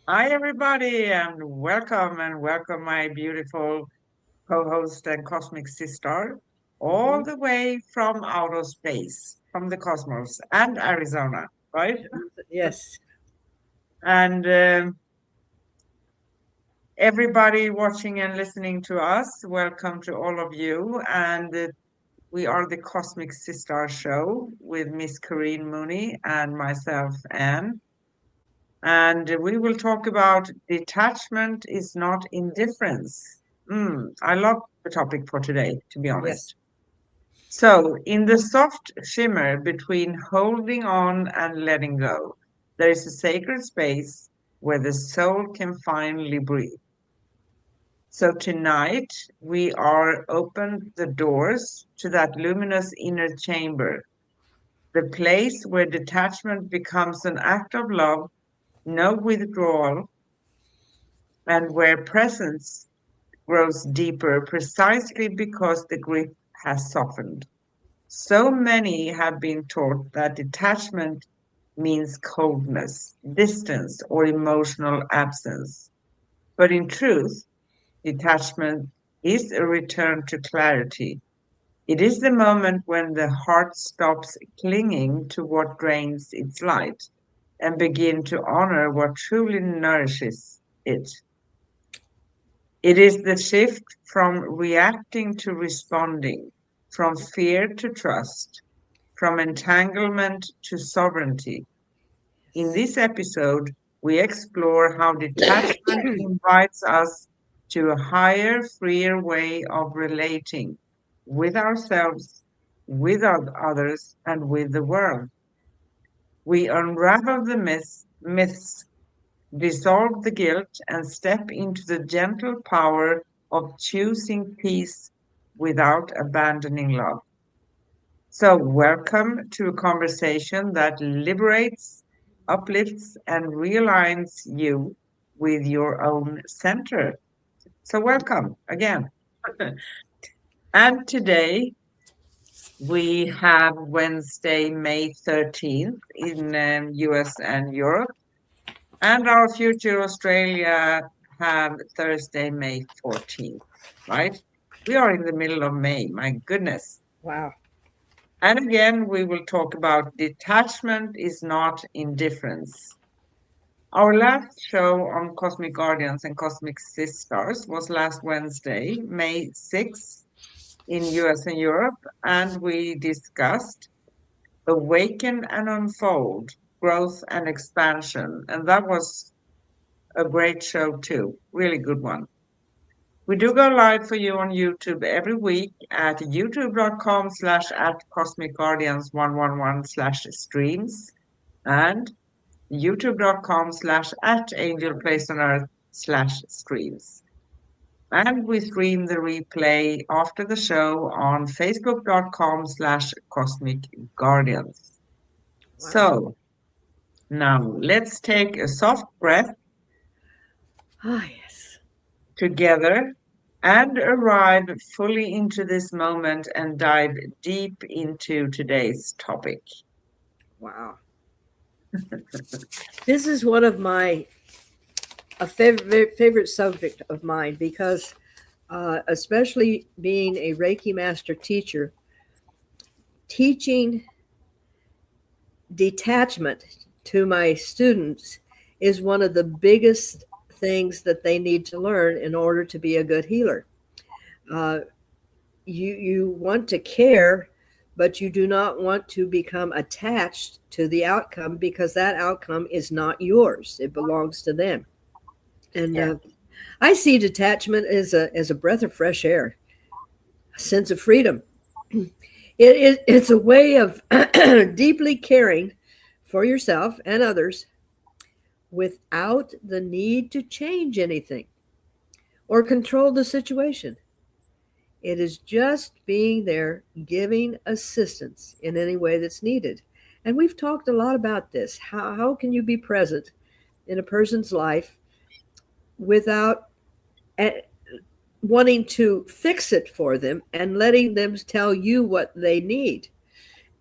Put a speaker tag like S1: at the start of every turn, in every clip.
S1: Hi, everybody, and welcome my beautiful co-host and cosmic sister, all
S2: Hmm.
S1: the way from outer space, from the cosmos and Arizona, right?
S2: Yes.
S1: And everybody watching and listening to us, welcome to all of you. And we are the Cosmic Sis-Stars Show with Miss Corinne Mooney and myself, Anne. And we will talk about detachment is not indifference. I love the topic for today, to be
S2: Yes.
S1: honest. So, in the soft shimmer between holding on and letting go, there is a sacred space where the soul can finally breathe. So, tonight we are open the doors to that luminous inner chamber, the place where detachment becomes an act of love, no withdrawal, and where presence grows deeper precisely because the grip has softened. So many have been taught that detachment means coldness, distance, or emotional absence. But in truth, detachment is a return to clarity. It is the moment when the heart stops clinging to what drains its light and begin to honor what truly nourishes it. It is the shift from reacting to responding, from fear to trust, from entanglement to sovereignty. In this episode, we explore how detachment invites us to a higher, freer way of relating with ourselves, with others, and with the world. We unravel the myths, dissolve the guilt, and step into the gentle power of choosing peace without abandoning love. So, welcome to a conversation that liberates, uplifts, and realigns you with your own center. So, welcome again. And today we have Wednesday, May 13th in US and Europe. And our future Australia have Thursday, May 14th, right? We are in the middle of May, my goodness.
S2: Wow.
S1: And again, we will talk about detachment is not indifference. Our last show on Cosmic Guardians and Cosmic Sisters was last Wednesday, May 6th, in US and Europe, and we discussed Awaken and Unfold, Growth and Expansion. And that was a great show too. Really good one. We do go live for you on YouTube every week at youtube.com/ at Cosmic Guardians 111 slash streams and youtube.com/ at Angel Place on Earth slash streams. And we stream the replay after the show on facebook.com/ Cosmic Guardians.
S2: Wow.
S1: So now let's take a soft breath
S2: Ah, yes.
S1: together and arrive fully into this moment and dive deep into today's topic.
S2: Wow. This is one of my favorite subject of mine because, especially being a Reiki master teacher, teaching detachment to my students is one of the biggest things that they need to learn in order to be a good healer. Uh, you want to care, but you do not want to become attached to the outcome because that outcome is not yours. It belongs to them. And
S1: Yeah.
S2: I see detachment as a breath of fresh air, a sense of freedom. It's a way of deeply caring for yourself and others without the need to change anything or control the situation. It is just being there, giving assistance in any way that's needed. And we've talked a lot about this. How can you be present in a person's life without eh, wanting to fix it for them and letting them tell you what they need?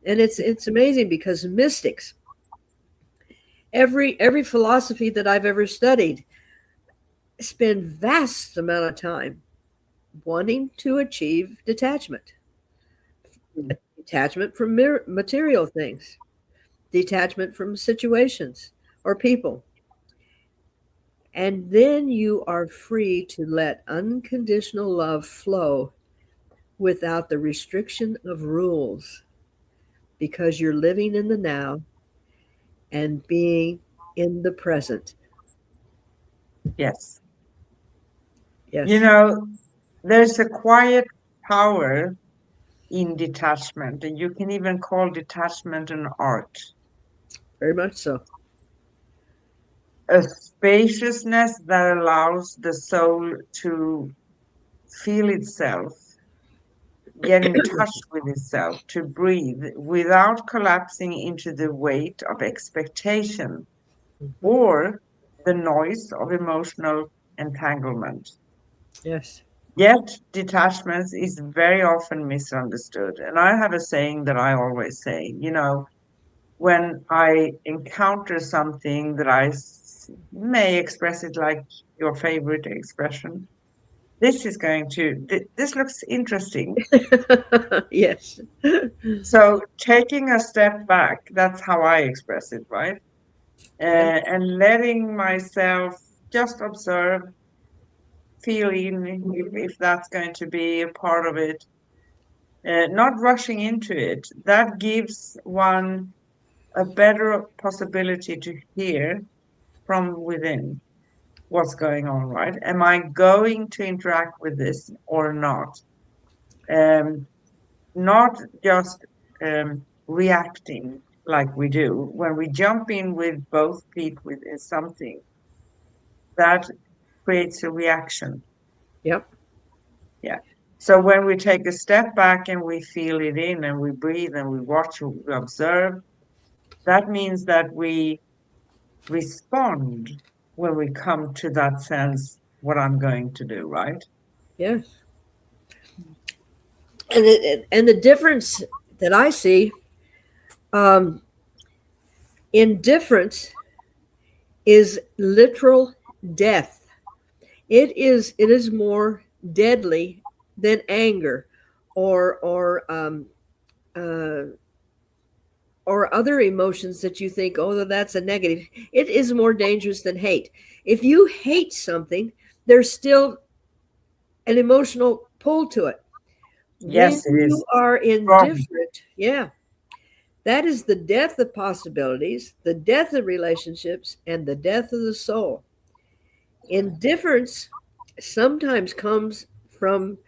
S2: And it's amazing because mystics Every philosophy that I've ever studied spend vast amount of time wanting to achieve detachment. Detachment from material things, detachment from situations or people. And then you are free to let unconditional love flow without the restriction of rules because you're living in the now and being in the present.
S1: Yes. You
S2: Yes,
S1: know, there's a quiet power in detachment, and you can even call detachment an art,
S2: very much so.
S1: a spaciousness that allows the soul to feel itself, get in touch with itself, to breathe without collapsing into the weight of expectation
S2: Mhm.
S1: or the noise of emotional entanglement.
S2: Yes.
S1: Yet, detachment is very often misunderstood. And I have a saying that I always say, when I encounter something that may express it like your favorite expression, this looks interesting.
S2: Yes.
S1: So taking a step back, that's how I express it, right?
S2: Yeah.
S1: And letting myself just observe, feeling if that's going to be a part of it, not rushing into it. That gives one a better possibility to hear from within what's going on, right? Am I going to interact with this or not? Um, Not just reacting like we do. When we jump in with both feet within something, that creates a reaction.
S2: Yep.
S1: Yeah. So when we take a step back and we feel it in and we breathe and we watch, we observe, that means that we respond when we come to that sense, what I'm going to do, right?
S2: Yes. And the difference that I see, um, indifference is literal death. It is more deadly than anger or uh, or other emotions that you think, oh, that's a negative. It is more dangerous than hate. If you hate something, there's still an emotional pull to it. When
S1: Yes, it
S2: you
S1: is
S2: are
S1: strong.
S2: indifferent, yeah, that is the death of possibilities, the death of relationships, and the death of the soul. Indifference sometimes comes from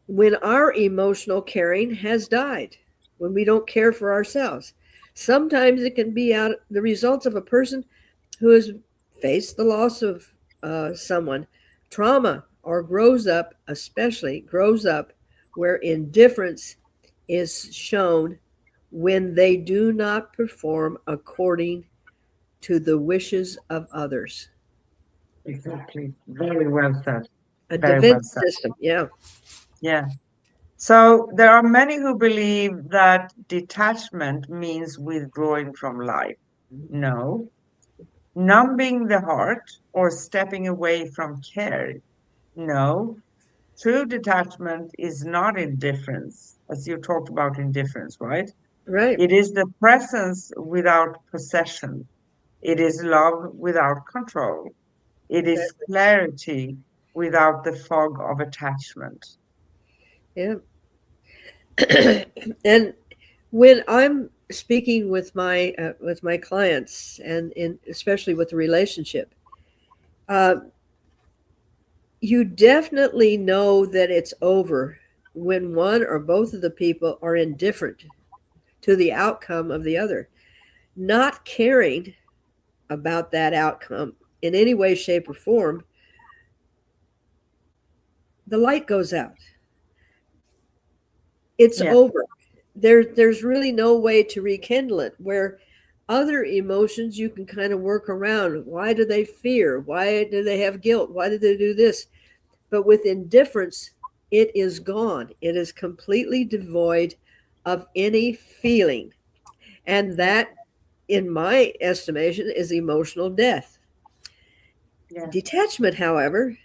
S2: when our emotional caring has died, when we don't care for ourselves. Sometimes it can be out the results of a person who has faced the loss of someone, trauma, or grows up, especially grows up where indifference is shown when they do not perform according to the wishes of others.
S1: Exactly. Very well said.
S2: A
S1: Very well
S2: defense
S1: said.
S2: system, yeah.
S1: Yeah. So there are many who believe that detachment means withdrawing from life. No. Numbing the heart or stepping away from care. No. True detachment is not indifference, as you talked about indifference, right?
S2: Right,
S1: It is the presence without possession. It is love without control. It is
S2: exactly.
S1: clarity without the fog of attachment.
S2: Yeah. And when I'm speaking with my clients and in especially with the relationship, uh, you definitely know that it's over when one or both of the people are indifferent to the outcome of the other, not caring about that outcome in any way, shape, or form. The light goes out. It's
S1: Yeah.
S2: over. There's really no way to rekindle it. Where other emotions you can kind of work around. Why do they fear? Why do they have guilt? Why do they do this? But with indifference, it is gone. It is completely devoid of any feeling. And that in my estimation, is emotional death.
S1: Yeah,
S2: Detachment, however,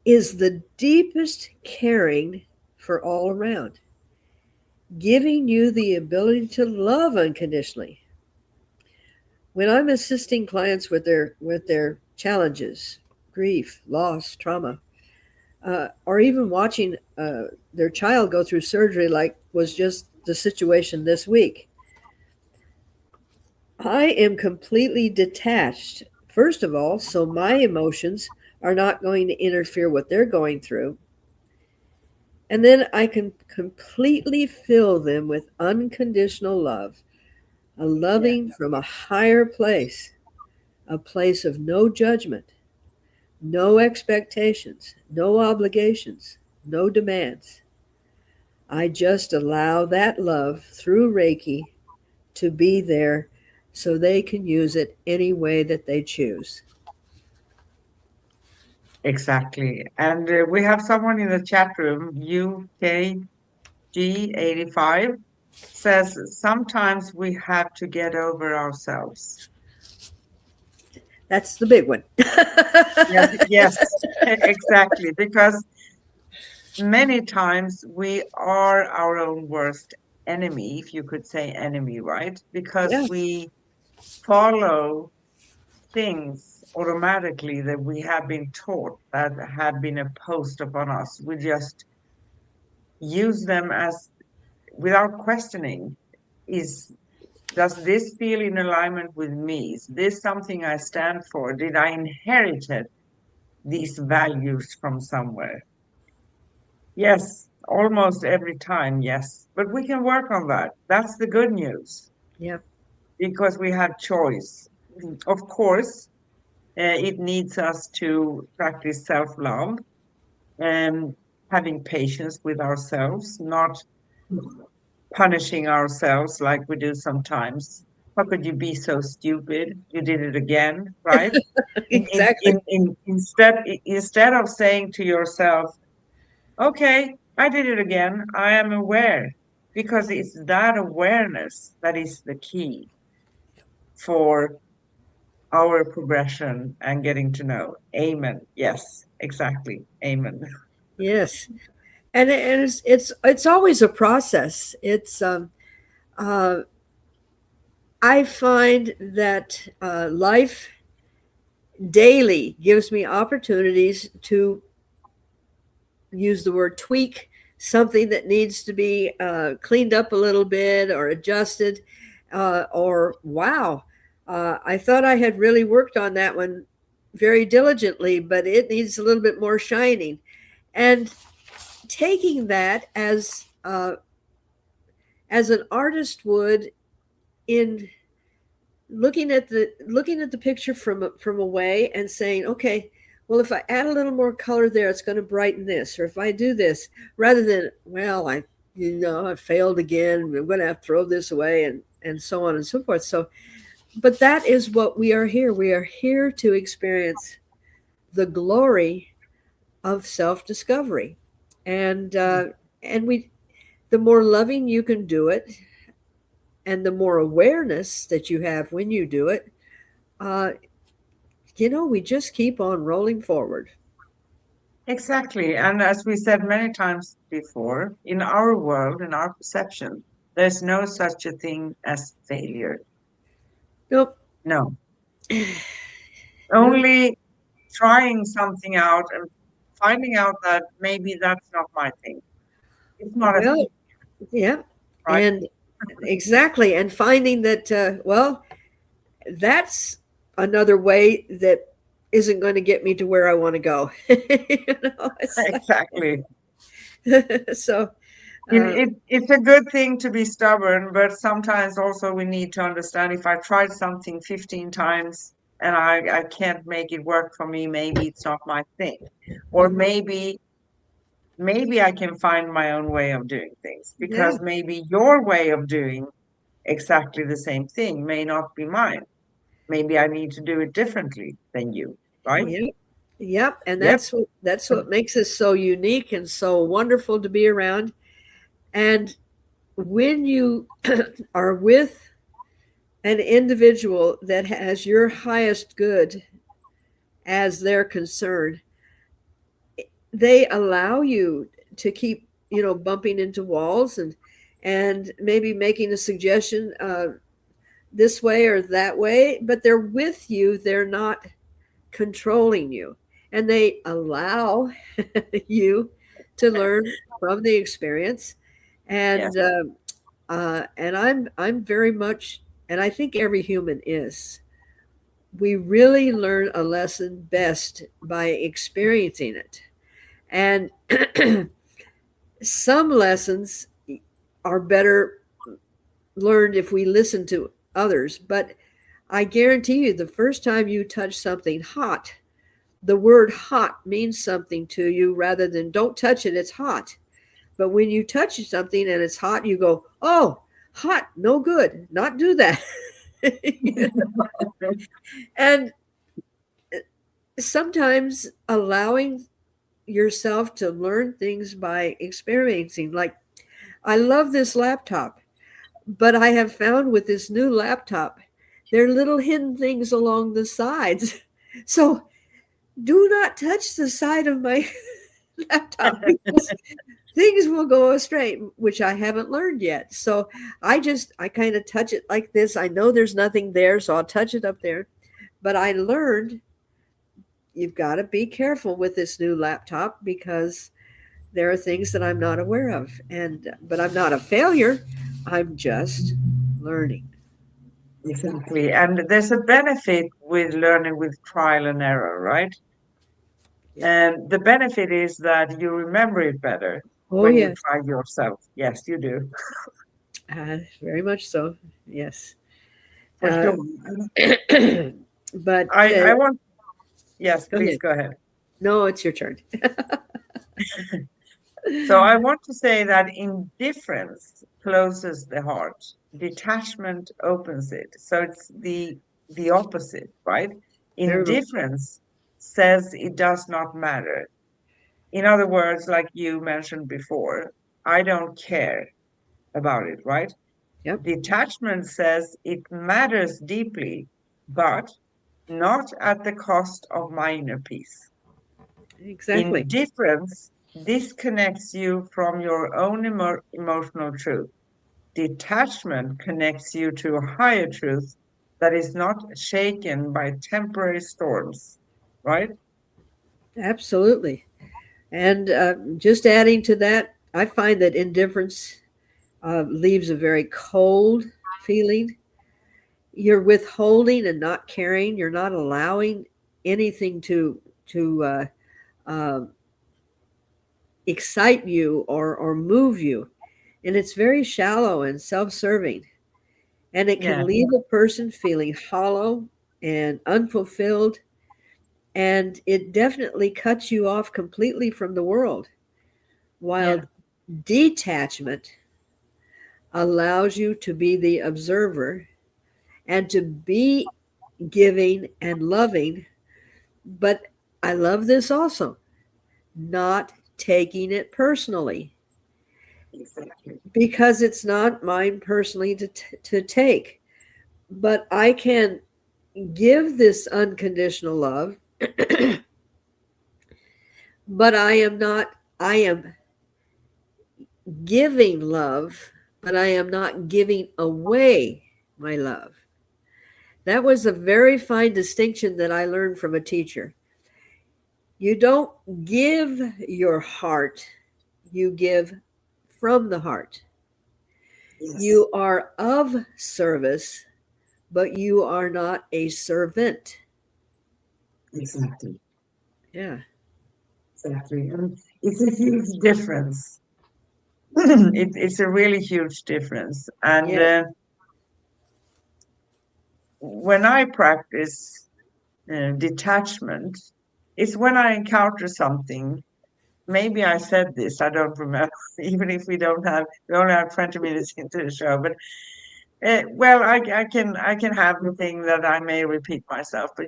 S2: is the deepest caring for all around, giving you the ability to love unconditionally. When I'm assisting clients with their challenges, grief, loss, trauma, or even watching their child go through surgery, like was just the situation this week, I am completely detached. First of all, so my emotions are not going to interfere what they're going through. And then I can completely fill them with unconditional love, a
S1: yeah,
S2: loving from a higher place, a place of no judgment, no expectations, no obligations, no demands. I just allow that love through Reiki to be there so they can use it any way that they choose.
S1: exactly. And we have someone in the chat room, UKG85, says sometimes we have to get over ourselves.
S2: That's the big one.
S1: Yes, yes, exactly. Because many times we are our own worst enemy, if you could say enemy, right? Because
S2: Yeah,
S1: we follow things automatically that we have been taught that have been imposed upon us. We just use them as without questioning. Is does this feel in alignment with me? Is this something I stand for? Did I inherit these values from somewhere? Yes, almost every time, yes. But we can work on that. That's the good news
S2: yeah,
S1: because we have choice. Of course, it needs us to practice self-love and having patience with ourselves, not punishing ourselves like we do sometimes. How could you be so stupid? You did it again, right?
S2: exactly.
S1: Instead of saying to yourself, okay, I did it again. I am aware because it's that awareness that is the key for our progression and getting to know. Amen. Yes, exactly. Amen.
S2: Yes, and it's always a process. It's uh, I find that life daily gives me opportunities to use the word tweak something that needs to be cleaned up a little bit or adjusted, or wow, I thought I had really worked on that one very diligently, but it needs a little bit more shining. And taking that as an artist would in looking at the picture from away and saying, okay, well, if I add a little more color there, it's going to brighten this, or if I do this, rather than, well, I failed again, I'm going to have to throw this away, and so on and so forth. So, but that is what we are here. We are here to experience the glory of self discovery, and we the more loving you can do it, and the more awareness that you have when you do it, uh, we just keep on rolling forward.
S1: Exactly. And as we said many times before, in our world, in our perception, there's no such a thing as failure.
S2: Nope.
S1: No.
S2: No.
S1: Only trying something out and finding out that maybe that's not my thing. It's not a
S2: Well,
S1: thing,
S2: yeah.
S1: right?
S2: And exactly. And finding that, well, that's another way that isn't going to get me to where I want to go. It's
S1: Exactly.
S2: like, so, uh,
S1: It's a good thing to be stubborn, but sometimes also we need to understand if I tried something 15 times and I can't make it work for me, maybe it's not my thing. Or
S2: mhm,
S1: maybe I can find my own way of doing things
S2: yeah.
S1: because maybe your way of doing exactly the same thing may not be mine. Maybe I need to do it differently than you, right?
S2: Yep. Yep. And
S1: Yep.
S2: that's what makes us so unique and so wonderful to be around. And when you are with an individual that has your highest good as their concern, they allow you to keep, bumping into walls and maybe making a suggestion this way or that way, but they're with you. They're not controlling you, and they allow you to learn from the experience.
S1: Yes.
S2: And I'm very much, and I think every human is. We really learn a lesson best by experiencing it, and some lessons are better learned if we listen to others. But I guarantee you, the first time you touch something hot, the word hot means something to you rather than don't touch it, it's hot. But when you touch something and it's hot, you go, oh, hot, no good, not do that. And sometimes allowing yourself to learn things by experiencing, like, I love this laptop, but I have found with this new laptop, there are little hidden things along the sides. So do not touch the side of my laptop because things will go astray, which I haven't learned yet. So I kind of touch it like this. I know there's nothing there, so I'll touch it up there. But I learned you've got to be careful with this new laptop because there are things that I'm not aware of. But I'm not a failure. I'm just learning.
S1: Exactly. And there's a benefit with learning with trial and error, right?
S2: Yep.
S1: And the benefit is that you remember it better
S2: Oh
S1: when you
S2: yes,
S1: try yourself. Yes, you do,
S2: very much so. Yes.
S1: for
S2: Uh,
S1: sure.
S2: but
S1: I want, yes,
S2: go
S1: please
S2: ahead.
S1: go ahead.
S2: No, it's your turn.
S1: So I want to say that indifference closes the heart, detachment opens it. So it's the opposite, right?
S2: Very
S1: Indifference says it does not matter. In other words, like you mentioned before, I don't care about it, right?
S2: Yep,
S1: Detachment says it matters deeply, but not at the cost of my inner peace.
S2: exactly.
S1: Indifference disconnects you from your own emotional truth. Detachment connects you to a higher truth that is not shaken by temporary storms, right?
S2: Absolutely. And just adding to that, I find that indifference leaves a very cold feeling. You're withholding and not caring. You're not allowing anything to uh, excite you or move you, and it's very shallow and self-serving. And it can
S1: Yeah,
S2: leave a person feeling hollow and unfulfilled, and it definitely cuts you off completely from the world.
S1: yeah,
S2: While detachment allows you to be the observer and to be giving and loving, but I love this also, not taking it personally
S1: exactly.
S2: because it's not mine personally to take. But I can give this unconditional love, but I am giving love, but I am not giving away my love. That was a very fine distinction that I learned from a teacher. You don't give your heart, you give from the heart.
S1: Yes,
S2: You are of service, but you are not a servant.
S1: exactly.
S2: Yeah.
S1: Exactly. And it's a huge difference. It's a really huge difference. And
S2: Yeah.
S1: when I practice detachment, it's when I encounter something. Maybe I said this, I don't remember, even if we only have 20 minutes into the show, but well, I can have the thing that I may repeat myself, but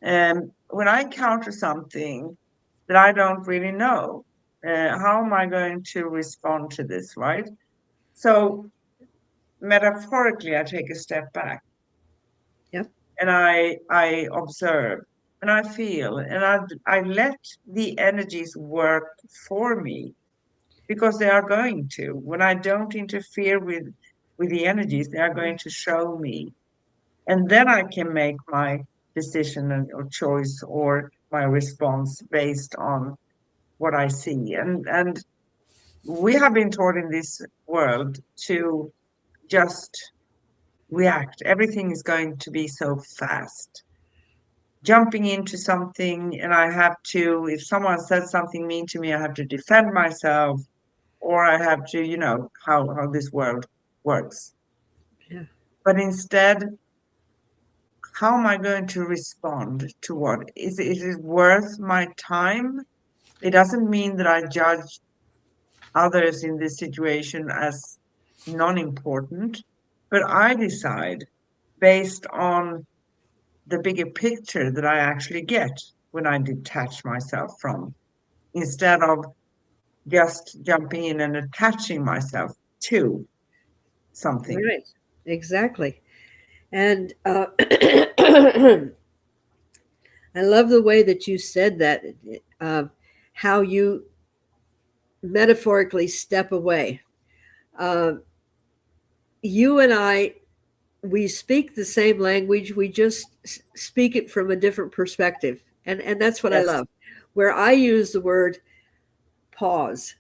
S1: when I encounter something that I don't really know, how am I going to respond to this, right? So metaphorically, I take a step back
S2: Yep.
S1: and I observe and I feel and I let the energies work for me because they are going to. When I don't interfere with the energies, they are going to show me, and then I can make my decision or choice or my response based on what I see. And we have been taught in this world to just react. Everything is going to be so fast. Jumping into something, and I have to, if someone says something mean to me, I have to defend myself, or I have to, how this world works.
S2: Yeah.
S1: But instead, how am I going to respond to what? Is it worth my time? It doesn't mean that I judge others in this situation as non-important, but I decide based on the bigger picture that I actually get when I detach myself from, instead of just jumping in and attaching myself to something.
S2: Right. Exactly. And I love the way that you said that, uh, how you metaphorically step away. Uh, you and I, we speak the same language. We just speak it from a different perspective. And that's what I
S1: Yes,
S2: love. Where I use the word pause,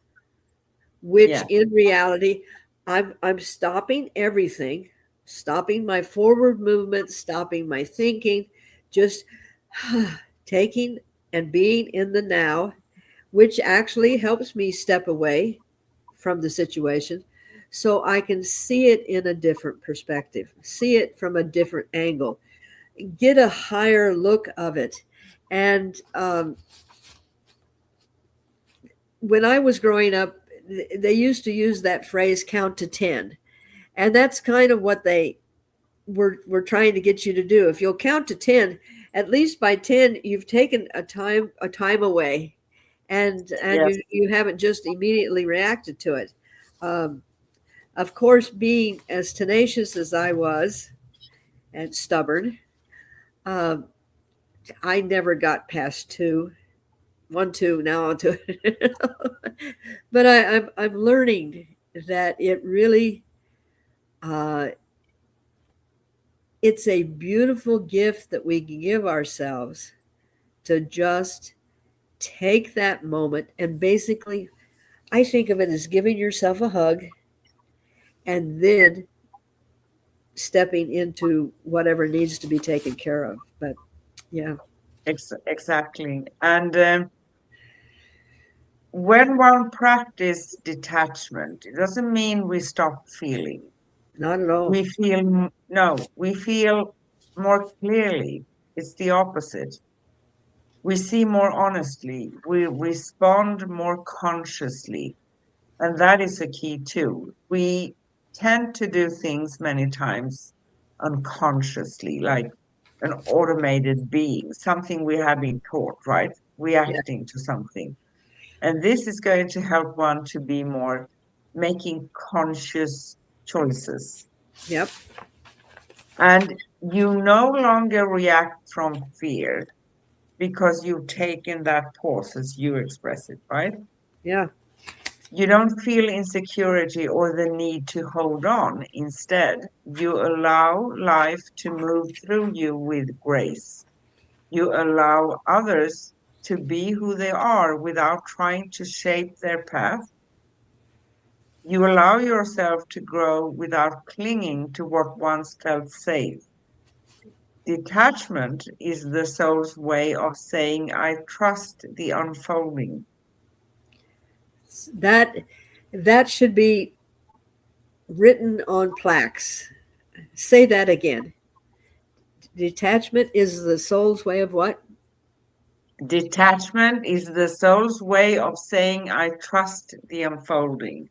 S2: which
S1: yes,
S2: in reality, I'm stopping everything, stopping my forward movement, stopping my thinking, just taking and being in the now, which actually helps me step away from the situation so I can see it in a different perspective, see it from a different angle, get a higher look of it. And when I was growing up, they used to use that phrase count to 10. And that's kind of what they were trying to get you to do. If you'll count to 10, at least by 10, you've taken a time away, and
S1: yes,
S2: you haven't just immediately reacted to it. Um, of course, being as tenacious as I was and stubborn, um, I never got past two, one, two, now on two. But I'm learning that it really, uh, it's a beautiful gift that we give ourselves to just take that moment. And basically, I think of it as giving yourself a hug and then stepping into whatever needs to be taken care of. But yeah,
S1: exactly. And when one practice detachment, it doesn't mean we stop feeling.
S2: not at all.
S1: We feel, no, we feel more clearly. It's the opposite. We see more honestly. We respond more consciously. And that is a key too. We tend to do things many times unconsciously, like an automated being, something we have been taught, right?
S2: Yeah.
S1: Reacting to something. And this is going to help one to be more making conscious choices.
S2: Yep.
S1: And you no longer react from fear because you've taken that pause, as you express it, right?
S2: Yeah.
S1: You don't feel insecurity or the need to hold on. Instead, you allow life to move through you with grace. You allow others to be who they are without trying to shape their path. You allow yourself to grow without clinging to what once felt safe. Detachment is the soul's way of saying, I trust the unfolding.
S2: That that should be written on plaques. Say that again. Detachment is the soul's way of what?
S1: Detachment is the soul's way of saying, I trust the unfolding.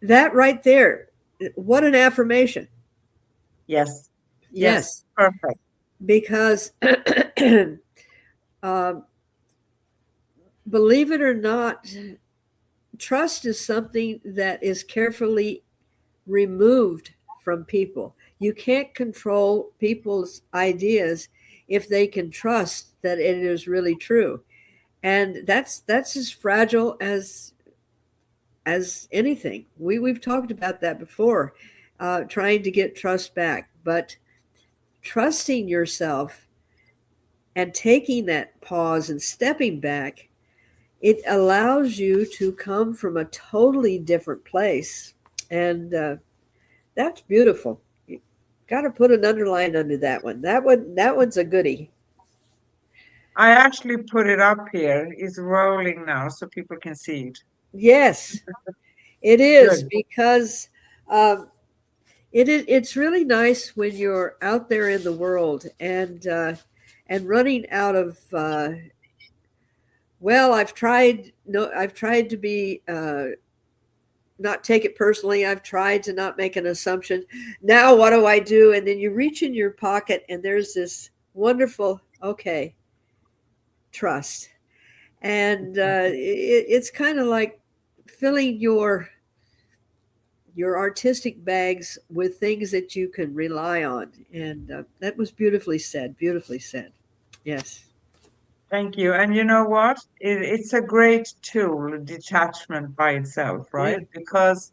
S2: That right there. What an affirmation.
S1: Yes, yes,
S2: Yes,
S1: perfect.
S2: because uh, believe it or not, trust is something that is carefully removed from people. You can't control people's ideas if they can trust that it is really true. And that's as fragile as anything. We've talked about that before, trying to get trust back. But trusting yourself and taking that pause and stepping back, it allows you to come from a totally different place. And that's beautiful. You got to put an underline under that one. That one's a goodie.
S1: I actually put it up here. It's rolling now so people can see it.
S2: Yes, it is
S1: Good.
S2: because um, it's really nice when you're out there in the world and running out of well, I've tried to be not take it personally. I've tried to not make an assumption. Now what do I do? And then you reach in your pocket and there's this wonderful okay, trust. And it's kind of like filling your artistic bags with things that you can rely on. And that was beautifully said. Beautifully said. Yes.
S1: Thank you. And you know what? It's a great tool, detachment by itself,
S2: Yeah.
S1: right? Because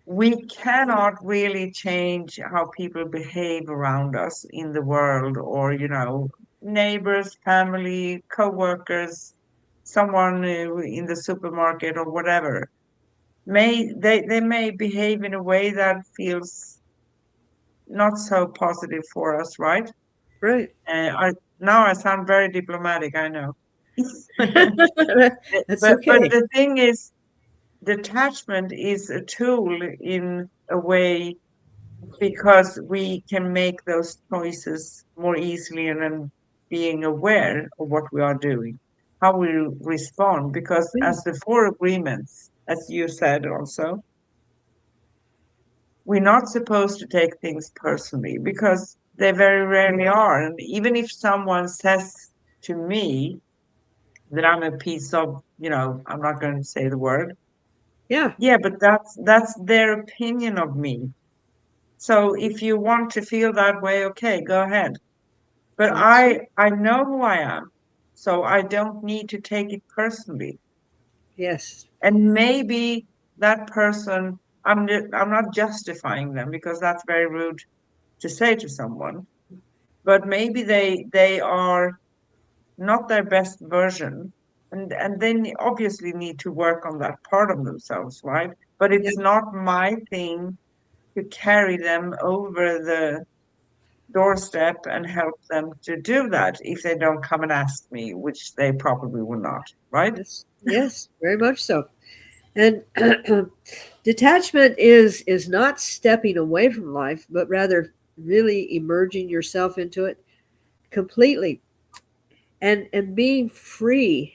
S1: we cannot really change how people behave around us in the world or, neighbors, family, co-workers, someone in the supermarket or whatever. They may behave in a way that feels not so positive for us, right?
S2: Right.
S1: Now I sound very diplomatic, I know.
S2: That's
S1: But
S2: okay.
S1: the thing is, detachment is a tool in a way because we can make those choices more easily and then being aware of what we are doing, how we respond. Because
S2: Yeah.
S1: as the four agreements, as you said also, we're not supposed to take things personally because they very rarely are. And even if someone says to me that I'm a piece of, I'm not going to say the word.
S2: Yeah.
S1: Yeah, but that's their opinion of me. So if you want to feel that way, okay, go ahead. But
S2: Absolutely.
S1: I know who I am, so I don't need to take it personally.
S2: Yes.
S1: And maybe that person, I'm not justifying them because that's very rude to say to someone. But maybe they are not their best version, and they obviously need to work on that part of themselves, right? But
S2: Yeah.
S1: it's not my thing to carry them over the doorstep and help them to do that if they don't come and ask me, which they probably will not, right?
S2: Yes. Yes. Very much so. And detachment is not stepping away from life, but rather really emerging yourself into it completely and being free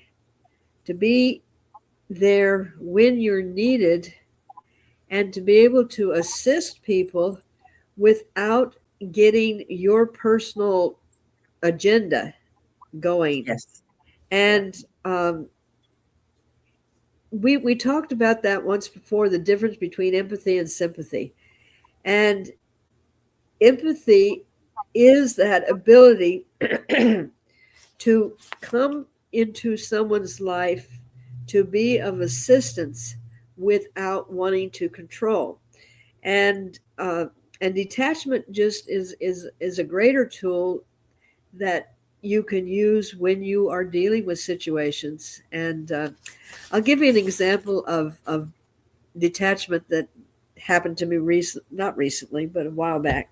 S2: to be there when you're needed and to be able to assist people without getting your personal agenda going.
S1: Yes. Yeah.
S2: And we talked about that once before, the difference between empathy and sympathy. And empathy is that ability to come into someone's life to be of assistance without wanting to control. And and detachment just is a greater tool that you can use when you are dealing with situations. And I'll give you an example of detachment that happened to me not recently, but a while back.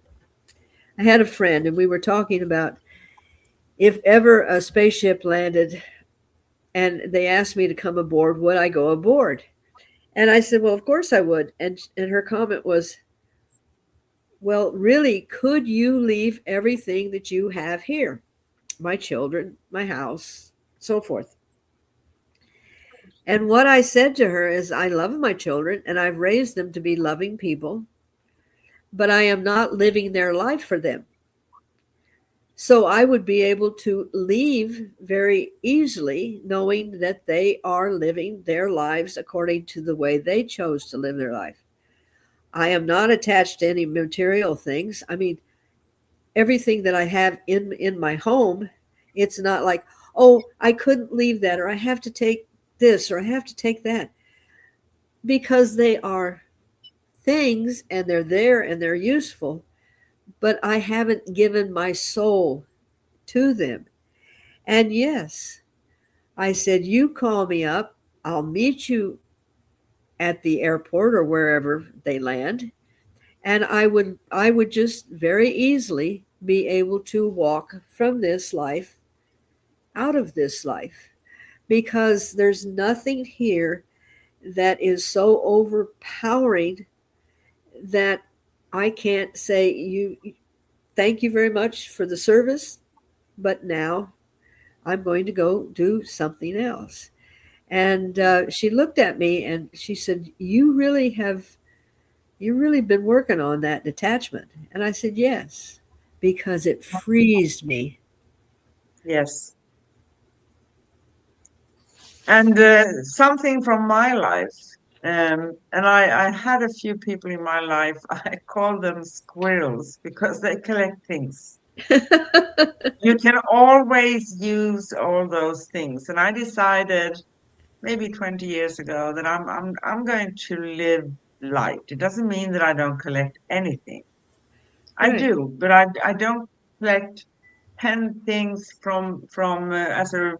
S2: I had a friend, and we were talking about if ever a spaceship landed and they asked me to come aboard, would I go aboard? And I said, well, of course I would. And her comment was, well, really, could you leave everything that you have here? My children, my house, so forth. And what I said to her is, I love my children and I've raised them to be loving people, but I am not living their life for them. So I would be able to leave very easily, knowing that they are living their lives according to the way they chose to live their life. I am not attached to any material things. I mean, everything that I have in my home, it's not like, oh, I couldn't leave that, or I have to take this, or I have to take that, because they are things and they're there and they're useful, but I haven't given my soul to them. And yes, I said, you call me up, I'll meet you at the airport or wherever they land, and I would just very easily be able to walk from this life out of this life, because there's nothing here that is so overpowering that I can't say, you thank you very much for the service, but now I'm going to go do something else. And she looked at me and she said, you really been working on that detachment. And I said, yes, because it frees me.
S1: Yes. And something from my life, and I had a few people in my life, I call them squirrels because they collect things. You can always use all those things. And I decided maybe 20 years ago that I'm going to live light. It doesn't mean that I don't collect anything. I
S2: Right.
S1: do, but I don't collect 10 things from as a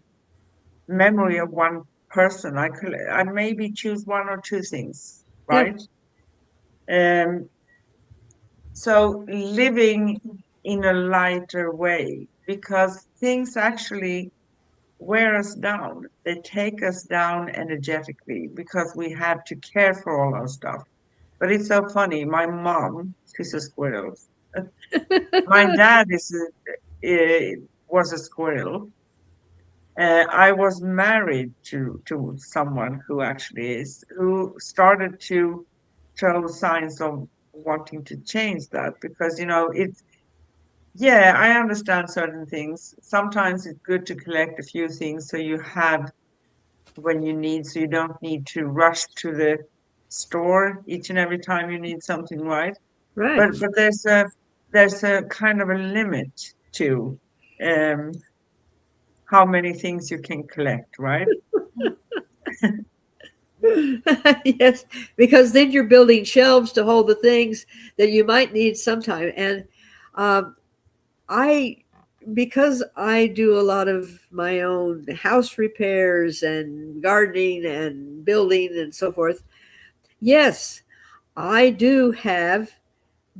S1: memory of one person. I maybe choose one or two things,
S2: Yep.
S1: right? Um, so living in a lighter way, because things actually wear us down. They take us down energetically because we have to care for all our stuff. But it's so funny. My mom, she's a squirrel. My dad was a squirrel. I was married to someone who actually is who started to show signs of wanting to change that, because it's, yeah, I understand certain things. Sometimes it's good to collect a few things so you have when you need, so you don't need to rush to the store each and every time you need something, right?
S2: Right.
S1: But there's a kind of a limit to um how many things you can collect, right?
S2: Yes, because then you're building shelves to hold the things that you might need sometime. And um, I, because I do a lot of my own house repairs and gardening and building and so forth, yes, I do have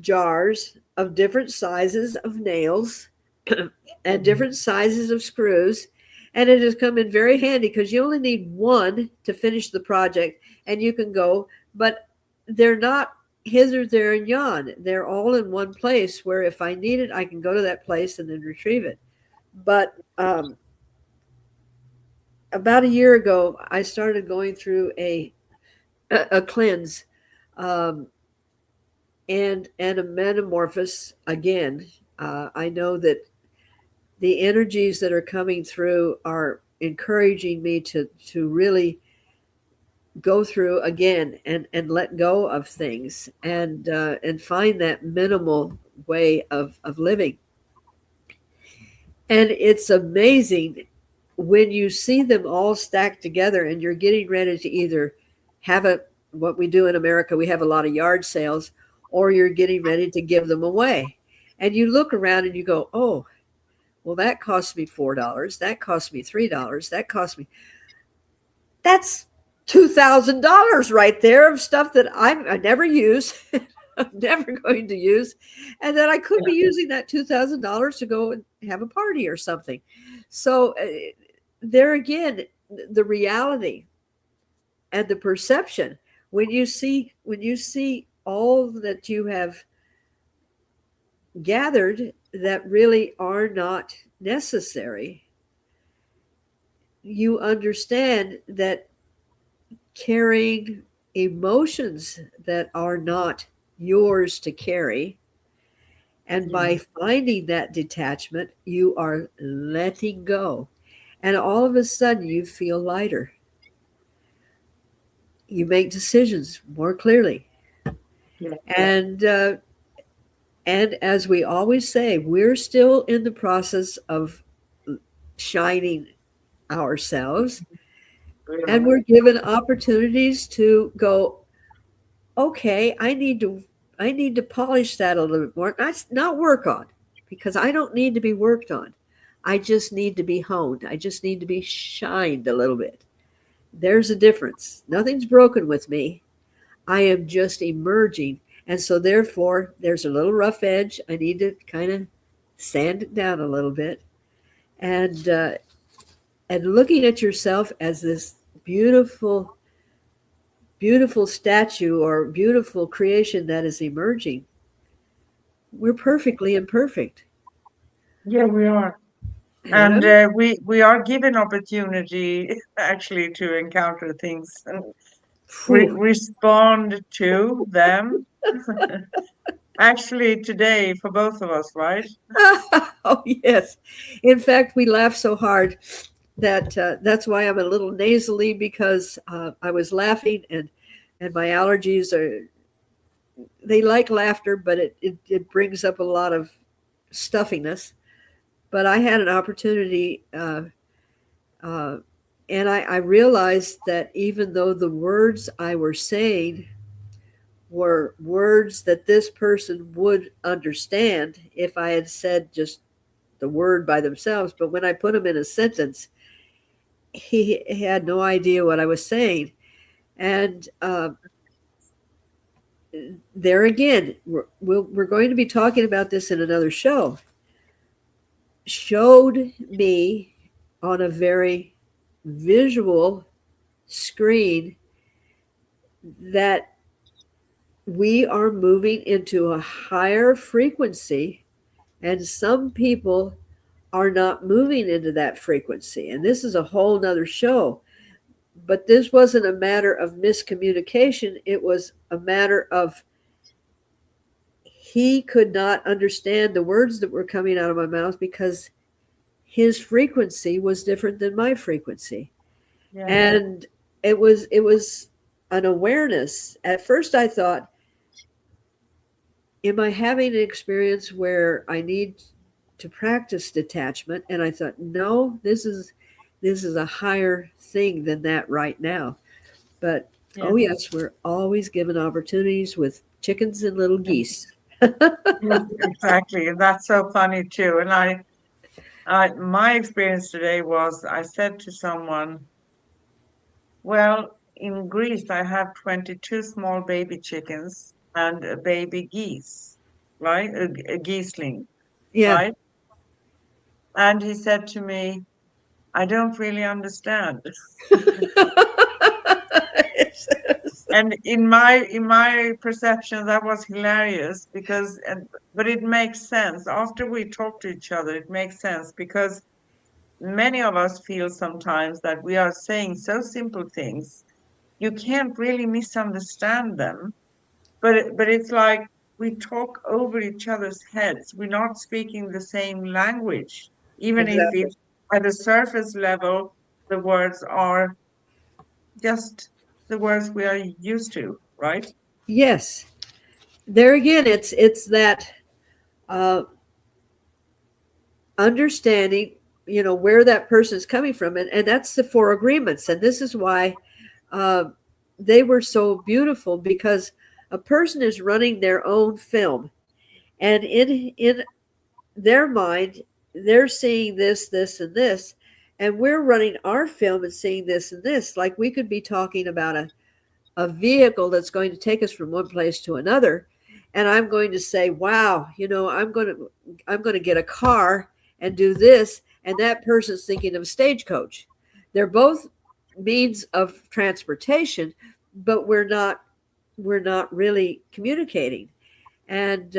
S2: jars of different sizes of nails and
S1: Mhm.
S2: different sizes of screws. And it has come in very handy because you only need one to finish the project and you can go, but they're not hither, there, and yon. They're all in one place where if I need it, I can go to that place and then retrieve it. But about a year ago, I started going through a cleanse, um, and a metamorphosis again. I know that the energies that are coming through are encouraging me to really go through again and let go of things and find that minimal way of living. And it's amazing when you see them all stacked together and you're getting ready to either have a what we do in America, we have a lot of yard sales, or you're getting ready to give them away. And you look around and you go, oh, well, that cost me $4. That cost me $3. That cost me, that's $2,000 right there of stuff that I never use. I'm never going to use. And then I could
S1: Yeah.
S2: be using that $2,000 to go and have a party or something. So there again, the reality and the perception, when you see all that you have gathered that really are not necessary, you understand that carrying emotions that are not yours to carry. And by
S1: Mm.
S2: finding that detachment, you are letting go. And all of a sudden, you feel lighter. You make decisions more clearly.
S1: Yeah.
S2: And and as we always say, we're still in the process of shining ourselves,
S1: We
S2: and
S1: are.
S2: we're given opportunities to go, okay, I need to polish that a little bit more. Not work on, because I don't need to be worked on. I just need to be honed. I just need to be shined a little bit. There's a difference. Nothing's broken with me. I am just emerging. And so therefore there's a little rough edge. I need to kind of sand it down a little bit. And looking at yourself as this beautiful, beautiful statue or beautiful creation that is emerging. We're perfectly imperfect,
S1: Yeah, we are.
S2: you
S1: And
S2: know?
S1: we are given opportunity actually to encounter things and
S2: Phew.
S1: respond to them. Actually, today for both of us, right?
S2: Oh, yes. In fact, we laugh so hard that that's why I'm a little nasally, because I was laughing, and my allergies are, they like laughter, but it brings up a lot of stuffiness. But I had an opportunity, uh, and I realized that even though the words I were saying were words that this person would understand if I had said just the word by themselves, but when I put them in a sentence, he had no idea what I was saying. And there again, we're going to be talking about this in another show. Showed me on a very visual screen that we are moving into a higher frequency, and some people are not moving into that frequency. And this is a whole nother show. But this wasn't a matter of miscommunication. It was a matter of he could not understand the words that were coming out of my mouth because his frequency was different than my frequency.
S1: Yeah,
S2: And it was an awareness. At first I thought, am I having an experience where I need to practice detachment? And I thought, no, this is a higher thing than that right now. But
S1: yeah,
S2: oh yes, we're always given opportunities with chickens and little
S1: yeah,
S2: geese.
S1: yeah, exactly. And that's so funny too. And my experience today was I said to someone, well, in Greece, I have 22 small baby chickens and a baby geese, right? A geeseling,
S2: Yeah.
S1: right? And he said to me, I don't really understand. And in my perception, that was hilarious because, but it makes sense. After we talk to each other, it makes sense because many of us feel sometimes that we are saying so simple things, you can't really misunderstand them. But it's like we talk over each other's heads. We're not speaking the same language, even if
S2: Exactly.
S1: it at a surface level the words are just the words we are used to, right?
S2: Yes. There again, it's that uh, understanding, where that person is coming from, and that's the four agreements. And this is why uh, they were so beautiful, because a person is running their own film, and in their mind, they're seeing this, and this, and we're running our film and seeing this and this. Like we could be talking about a vehicle that's going to take us from one place to another, and I'm going to say, wow, I'm going to get a car and do this, and that person's thinking of a stagecoach. They're both means of transportation, but we're not really communicating. And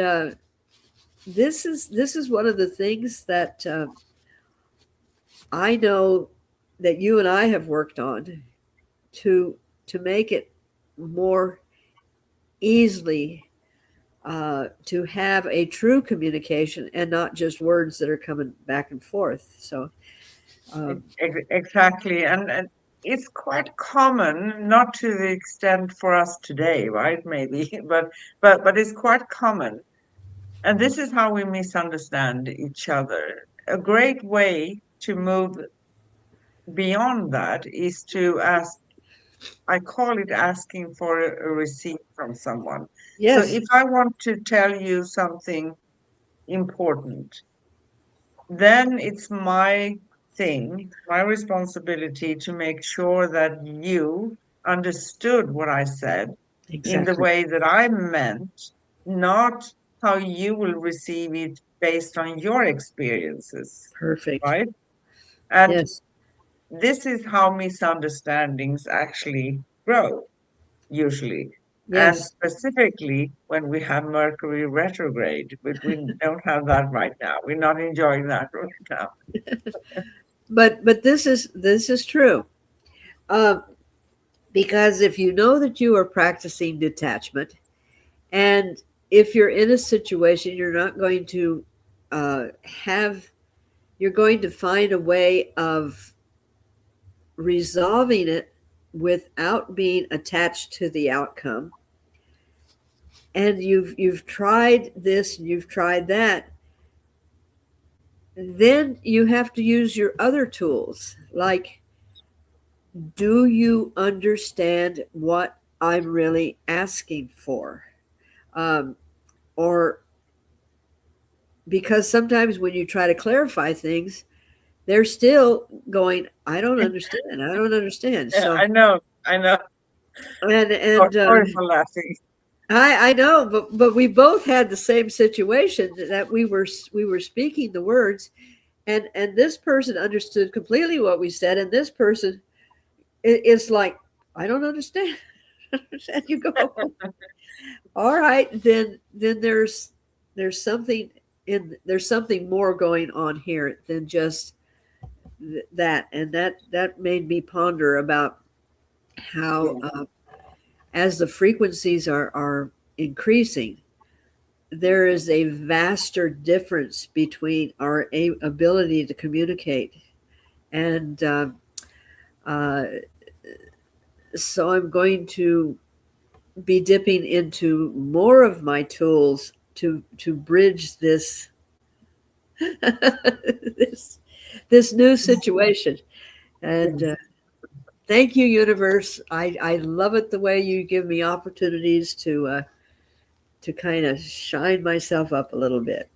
S2: this is one of the things that I know that you and I have worked on to make it more easily, to have a true communication and not just words that are coming back and forth. So,
S1: Ex-
S2: um,
S1: Exactly. And it's quite common, not to the extent for us today, right? Maybe, but it's quite common. And this is how we misunderstand each other. A great way to move beyond that is to ask, I call it asking for a receipt from someone. So
S2: Yes,
S1: if I want to tell you something important, then it's my thing, my responsibility to make sure that you understood what I said in the
S2: exactly.
S1: way that I meant, not how you will receive it based on your experiences,
S2: Perfect.
S1: right? And
S2: Yes,
S1: this is how misunderstandings actually grow, usually. And
S2: yes.
S1: specifically when we have Mercury retrograde, but we don't have that right now. We're not enjoying that right now.
S2: But this is true. Um, because if you know that you are practicing detachment, and if you're in a situation, you're not going to have, you're going to find a way of resolving it without being attached to the outcome. And you've tried this, and you've tried that, then you have to use your other tools. Like, do you understand what I'm really asking for? Um, or because sometimes when you try to clarify things, they're still going, I don't understand. I don't understand.
S1: Yeah,
S2: So,
S1: I know, I know.
S2: and,
S1: Sorry,
S2: and,
S1: sorry for laughing.
S2: I know, but we both had the same situation that we were speaking the words, and this person understood completely what we said, and this person is like, I don't understand. And you go, all right, then there's something there's something more going on here than just that, and that made me ponder about how
S1: Yeah,
S2: as the frequencies are increasing, there is a vaster difference between our ability to communicate. And uh, so I'm going to be dipping into more of my tools to bridge this this this new situation. And
S1: yes.
S2: thank you, universe. I love it the way you give me opportunities to kind of shine myself up a little bit.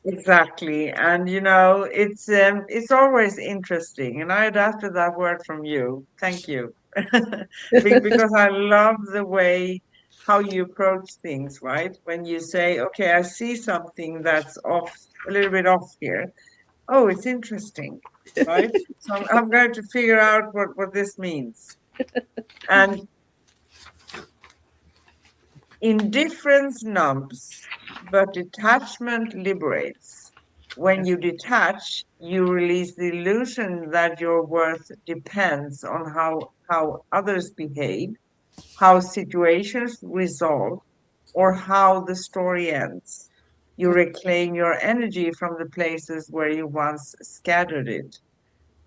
S1: Exactly. And it's always interesting. And I adapted that word from you. Thank you. Because I love the way how you approach things, right? When you say, okay, I see something that's off, a little bit off here. Oh, it's interesting, right? So I'm going to figure out what this means. And indifference numbs, but detachment liberates. When you detach, you release the illusion that your worth depends on how others behave, how situations resolve, or how the story ends. You reclaim your energy from the places where you once scattered it.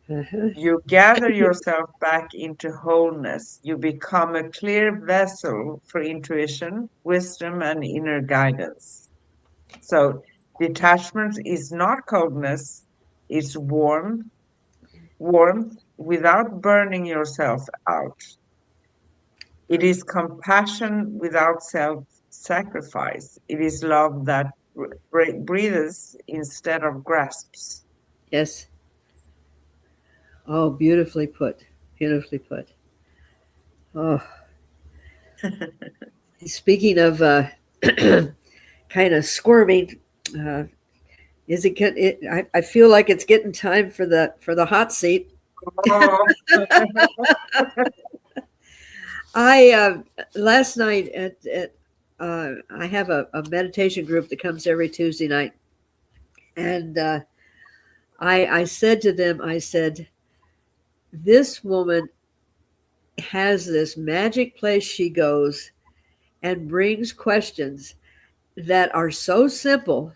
S2: Uh-huh.
S1: You gather yourself back into wholeness. You become a clear vessel for intuition, wisdom, and inner guidance. So, detachment is not coldness, it's warmth without burning yourself out. It is compassion without self sacrifice. It is love that breathes instead of grasps.
S2: Yes. Oh, beautifully put. Beautifully put. Oh, speaking of kind of squirming, uh, is it, I feel like it's getting time for the hot seat.
S1: Oh,
S2: I last night at I have a meditation group that comes every Tuesday night, and I said to them, I said, this woman has this magic place she goes and brings questions that are so simple,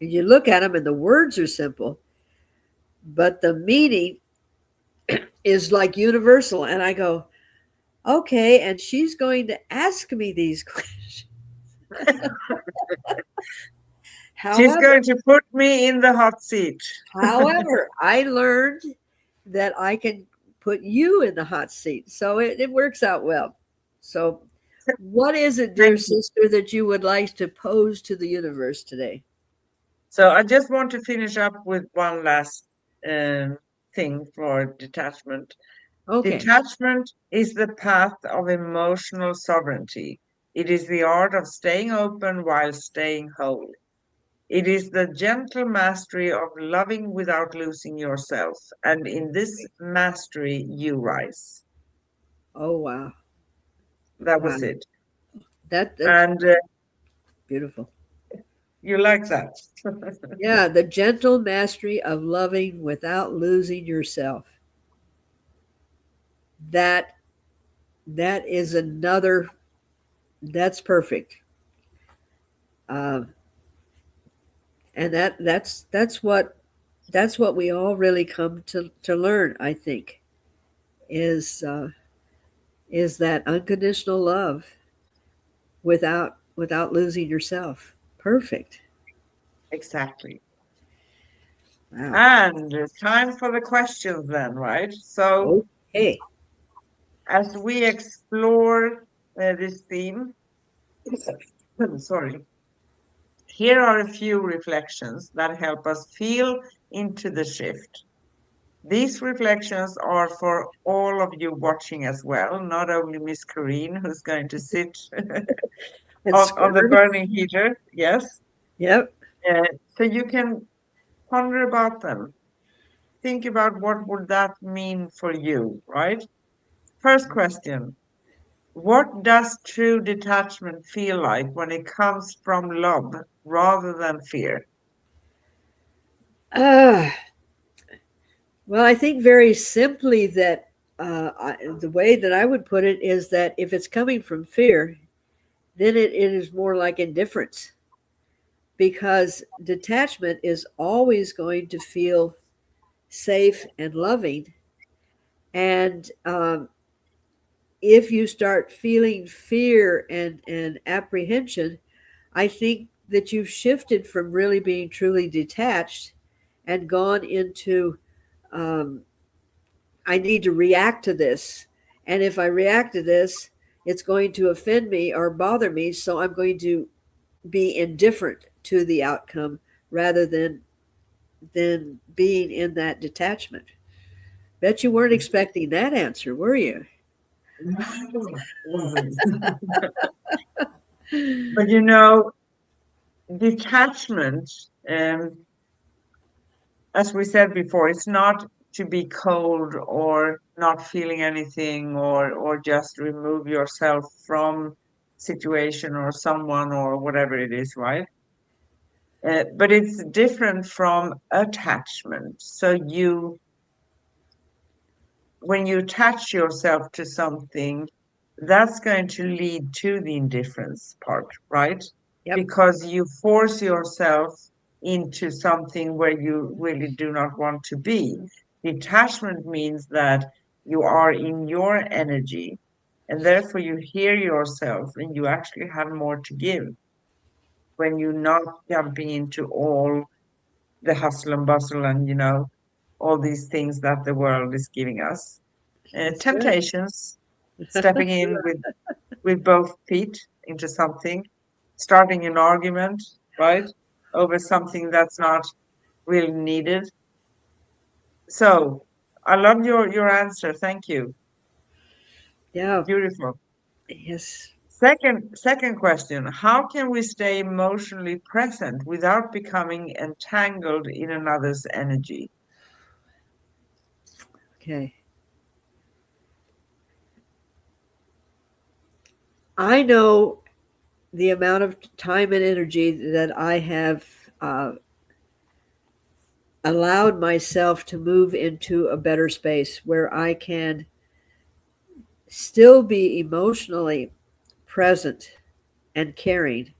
S2: and you look at them and the words are simple, but the meaning is like universal. And I go, okay. And she's going to ask me these questions.
S1: She's
S2: However,
S1: going to put me in the hot seat.
S2: I learned that I can put you in the hot seat. So it works out well. So, what is it, dear
S1: Thank you.
S2: sister, that you would like to pose to the universe today?
S1: So I just want to finish up with one last um, thing for detachment.
S2: Okay.
S1: Detachment is the path of emotional sovereignty. It is the art of staying open while staying whole. It is the gentle mastery of loving without losing yourself. And in this mastery, you rise.
S2: Oh, wow.
S1: That
S2: Wow.
S1: was it.
S2: That's
S1: And
S2: beautiful.
S1: you like that.
S2: Yeah, the gentle mastery of loving without losing yourself. That that is another. That's perfect. Um, and that's what we all really come to learn. I think is is that unconditional love without losing yourself. Perfect.
S1: Exactly.
S2: Wow.
S1: And it's time for the questions then, right? So,
S2: Okay.
S1: as we explore this theme, sorry, here are a few reflections that help us feel into the shift. These reflections are for all of you watching as well, not only Miss Corrine, who's going to sit
S2: And
S1: on the
S2: squirm.
S1: burning heater. Yes.
S2: Yep.
S1: Uh, so you can ponder about them. Think about what would that mean for you, right? First question. What does true detachment feel like when it comes from love rather than fear?
S2: Uh, well, I think very simply that the way that I would put it is that if it's coming from fear, then it is more like indifference because detachment is always going to feel safe and loving. And if you start feeling fear and apprehension, I think that you've shifted from really being truly detached and gone into um, I need to react to this. And if I react to this, it's going to offend me or bother me. So I'm going to be indifferent to the outcome rather than being in that detachment. Bet you weren't expecting that answer, were you?
S1: No, wasn't. But you know, detachment, um, as we said before, it's not to be cold or not feeling anything or just remove yourself from situation or someone or whatever it is, right? But it's different from attachment. So when you attach yourself to something, that's going to lead to the indifference part, right?
S2: Yep.
S1: Because you force yourself into something where you really do not want to be. Detachment means that you are in your energy and therefore you hear yourself and you actually have more to give when you're not jumping into all the hustle and bustle and, all these things that the world is giving us.
S2: That's good.
S1: Temptations, stepping in with both feet into something, starting an argument, right, over something that's not really needed. So I love your answer. Thank you.
S2: Yeah.
S1: Beautiful.
S2: Yes.
S1: Second question. How can we stay emotionally present without becoming entangled in another's energy?
S2: Okay. I know the amount of time and energy that I have allowed myself to move into a better space where I can still be emotionally present and caring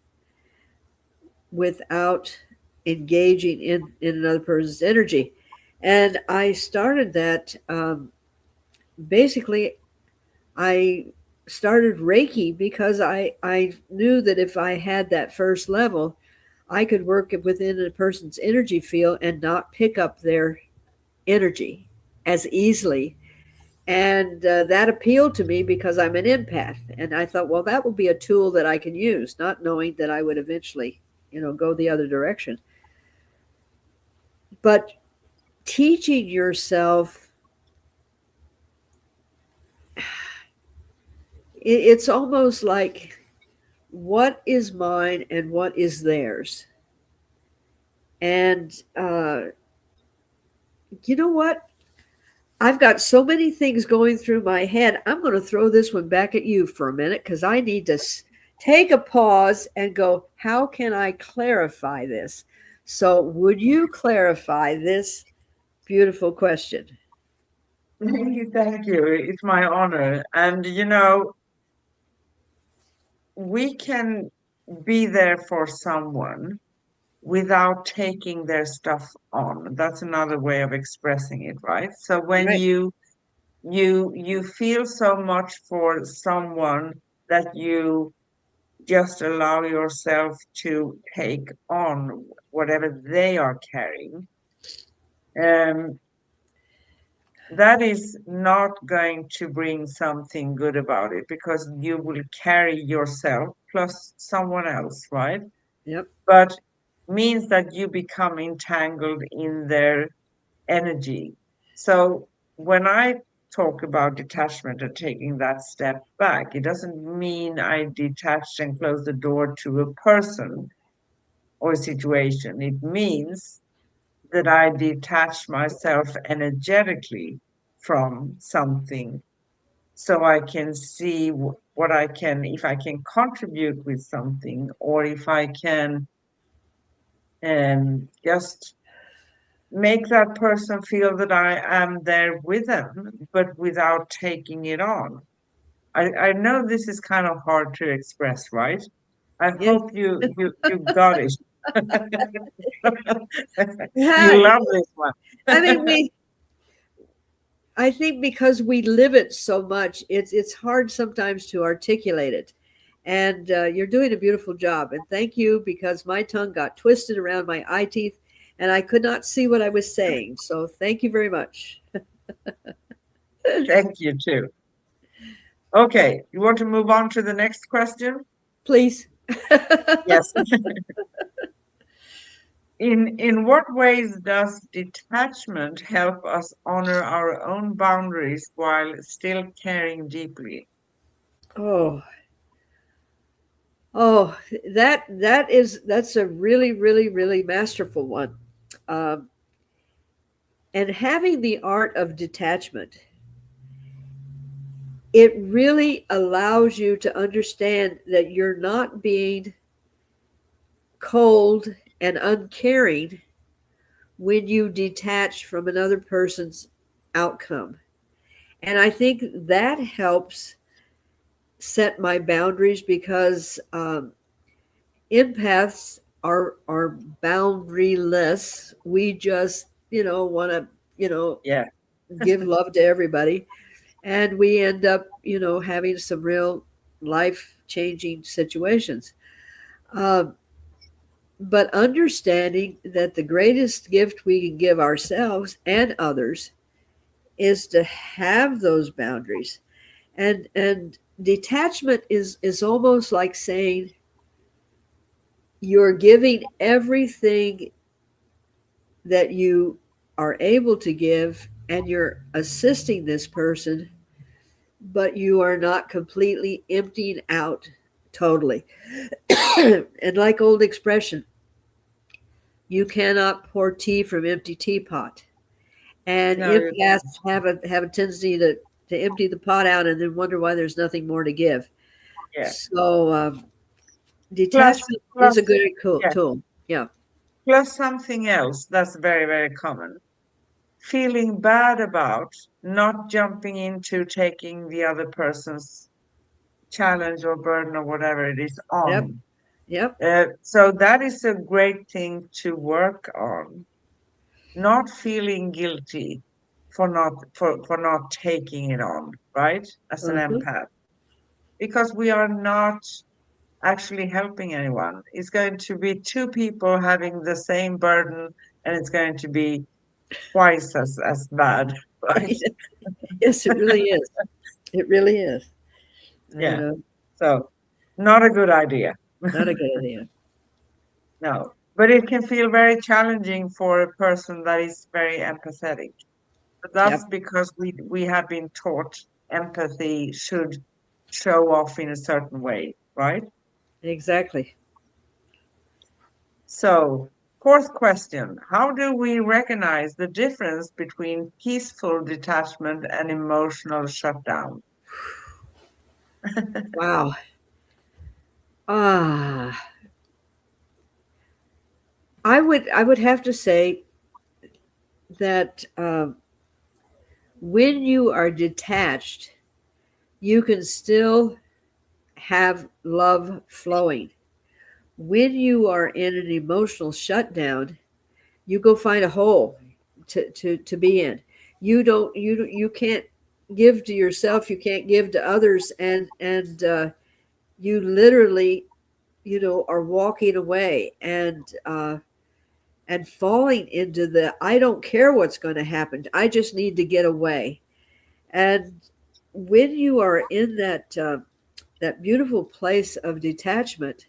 S2: without engaging in another person's energy. And I started that. basically, I started Reiki because I knew that if I had that first level, I could work within a person's energy field and not pick up their energy as easily. And that appealed to me because I'm an empath. And I thought, well, that will be a tool that I can use, not knowing that I would eventually, go the other direction. But teaching yourself, it's almost like what is mine and what is theirs. And you know what? I've got so many things going through my head. I'm going to throw this one back at you for a minute because I need to take a pause and go, how can I clarify this? So, would you clarify this beautiful question?
S1: Thank you, thank you. It's my honor. And we can be there for someone without taking their stuff on. That's another way of expressing it, right? So when
S2: Right.
S1: you feel so much for someone that you just allow yourself to take on whatever they are carrying, um, that is not going to bring something good about it because you will carry yourself plus someone else, right?
S2: Yep.
S1: But means that you become entangled in their energy. So when I talk about detachment and taking that step back, it doesn't mean I detached and closed the door to a person or a situation. It means that I detach myself energetically from something so I can see what I can, if I can contribute with something, or if I can just make that person feel that I am there with them, but without taking it on. I know this is kind of hard to express, right? I
S2: Yes.
S1: hope you got it. You
S2: Yeah.
S1: love this one.
S2: I mean, I think because we live it so much, it's hard sometimes to articulate it. And you're doing a beautiful job. And thank you because my tongue got twisted around my eye teeth and I could not see what I was saying. So thank you very much.
S1: Thank you too. Okay, you want to move on to the next question?
S2: Please.
S1: Yes. In what ways does detachment help us honor our own boundaries while still caring deeply?
S2: Oh, oh, that's a really, really, really masterful one. Um, and having the art of detachment, it really allows you to understand that you're not being cold and uncaring when you detach from another person's outcome. And I think that helps set my boundaries because empaths are boundaryless. We just want to you know
S1: Yeah.
S2: give love to everybody, and we end up having some real life changing situations. Um, but understanding that the greatest gift we can give ourselves and others is to have those boundaries, and detachment is almost like saying you're giving everything that you are able to give and you're assisting this person, but you are not completely emptying out totally. And like old expression, you cannot pour tea from empty teapot. And
S1: No, you don't.
S2: empaths have a tendency to empty the pot out and then wonder why there's nothing more to give.
S1: Yeah.
S2: So
S1: Plus,
S2: detachment is a
S1: plus,
S2: good
S1: yeah.
S2: tool. Yeah.
S1: Plus something else that's very, very common. Feeling bad about not jumping into taking the other person's challenge or burden or whatever it is
S2: Yep.
S1: on.
S2: Yep.
S1: So that is a great thing to work on. Not feeling guilty, for not taking it on, right? As an
S2: Uh-huh.
S1: empath, because we are not actually helping anyone. It's going to be two people having the same burden, and it's going to be twice as bad, right?
S2: Yes, it really is. It really is. You
S1: Yeah.
S2: know,
S1: So, not a good idea.
S2: not a good idea.
S1: No. But it can feel very challenging for a person that is very empathetic. But
S2: Yep,
S1: that's because we have been taught empathy should show off in a certain way, right?
S2: exactly.
S1: So, fourth question, how do we recognize the difference between peaceful detachment and emotional shutdown?
S2: Wow. Ah, I would have to say that when you are detached, you can still have love flowing. When you are in an emotional shutdown, you go find a hole to be in. You can't give to yourself, you can't give to others, and you literally, are walking away and falling into the I don't care what's going to happen. I just need to get away. And when you are in that beautiful place of detachment,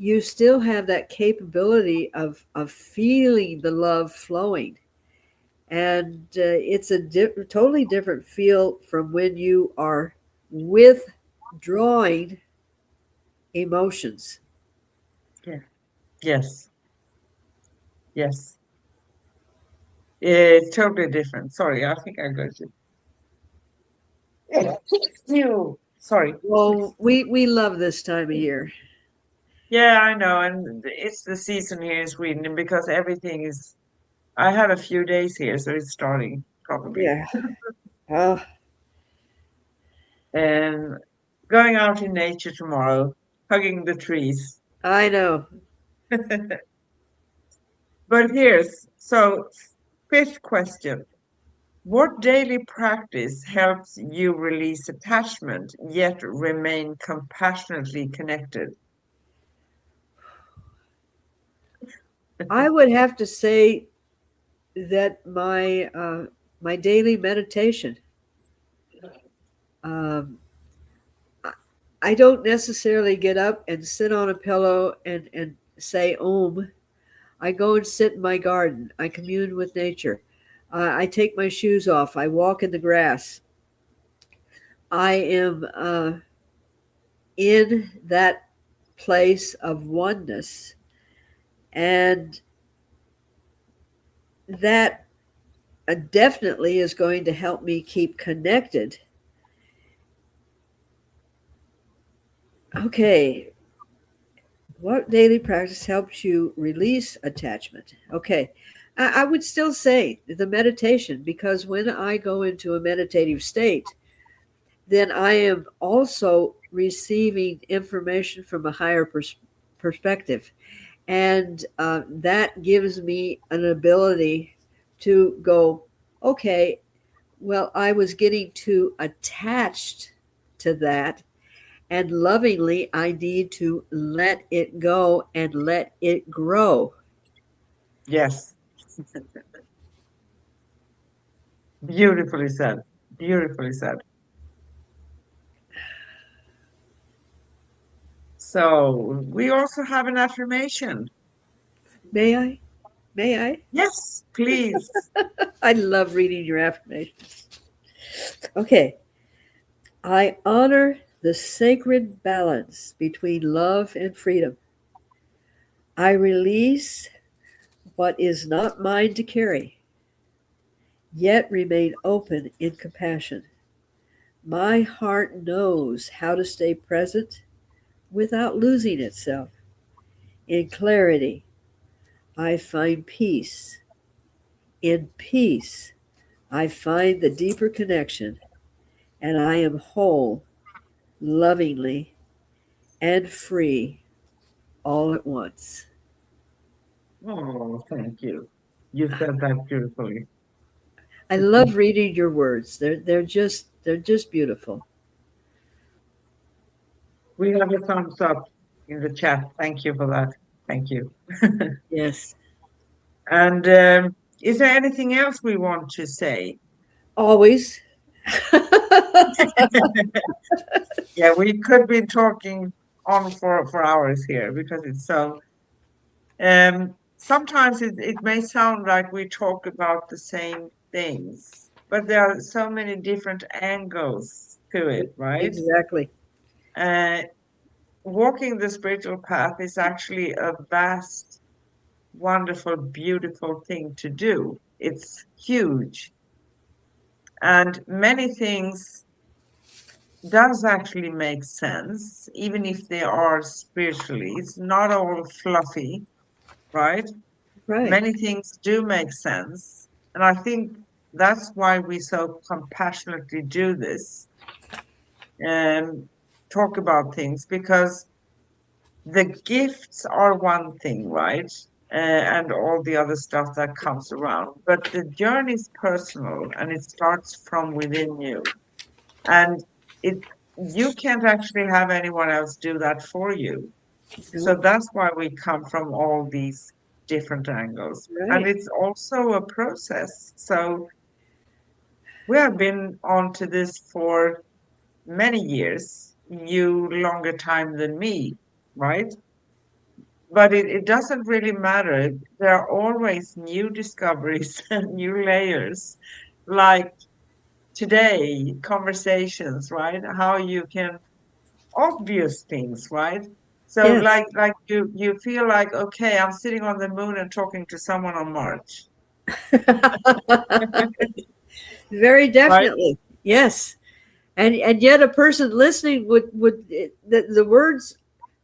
S2: you still have that capability of feeling the love flowing, and it's a totally different feel from when you are withdrawing emotions.
S1: Yeah. Yes, yes. It's totally different. Sorry, I think I got you. You. Sorry.
S2: Well, we love this time of year.
S1: Yeah, I know, and it's the season here in Sweden because everything is. I have a few days here, so it's starting probably.
S2: Yeah. Oh,
S1: And going out in nature tomorrow, hugging the trees.
S2: I know.
S1: But here's so fifth question. What daily practice helps you release attachment yet remain compassionately connected?
S2: I would have to say that my daily meditation. Um, I I don't necessarily get up and sit on a pillow and say Om. I go and sit in my garden. I commune with nature. I take my shoes off. I walk in the grass. I am in that place of oneness, and that definitely is going to help me keep connected. Okay, what daily practice helps you release attachment? Okay, I would still say the meditation, because when I go into a meditative state, then I am also receiving information from a higher perspective. And that gives me an ability to go, okay, well, I was getting too attached to that. And lovingly, I need to let it go and let it grow.
S1: Yes, beautifully said. Beautifully said. So we also have an affirmation.
S2: May I? May I?
S1: Yes, please.
S2: I love reading your affirmations. Okay. I honor the sacred balance between love and freedom. I release what is not mine to carry, yet remain open in compassion. My heart knows how to stay present without losing itself. In clarity, I find peace. In peace, I find the deeper connection, and I am whole, lovingly, and free all at once.
S1: Oh, thank you. You said that beautifully.
S2: I love reading your words. They're just beautiful.
S1: We have a thumbs up in the chat. Thank you for that. Thank you.
S2: Yes.
S1: And is there anything else we want to say?
S2: Always.
S1: Yeah, we could be talking on for hours here because it's so. Sometimes it may sound like we talk about the same things, but there are so many different angles to it, right?
S2: Exactly.
S1: Uh, Walking the spiritual path is actually a vast, wonderful, beautiful thing to do. It's huge, and many things does actually make sense, even if they are spiritually. It's not all fluffy, right?
S2: Right.
S1: Many things do make sense. And I think that's why we so compassionately do this and talk about things because the gifts are one thing, right? And all the other stuff that comes around. But the journey is personal and it starts from within you. And it you can't actually have anyone else do that for you. So
S2: Nope.
S1: that's why we come from all these different angles. And
S2: Right.
S1: it's also a process. So we have been on to this for many years, you longer time than me, right? But it doesn't really matter. There are always new discoveries and new layers. Like today, conversations, right? How you can obvious things, right? So
S2: Yes.
S1: like you feel like, okay, I'm sitting on the moon and talking to someone on Mars,
S2: Very
S1: right?
S2: definitely. Yes. And yet a person listening would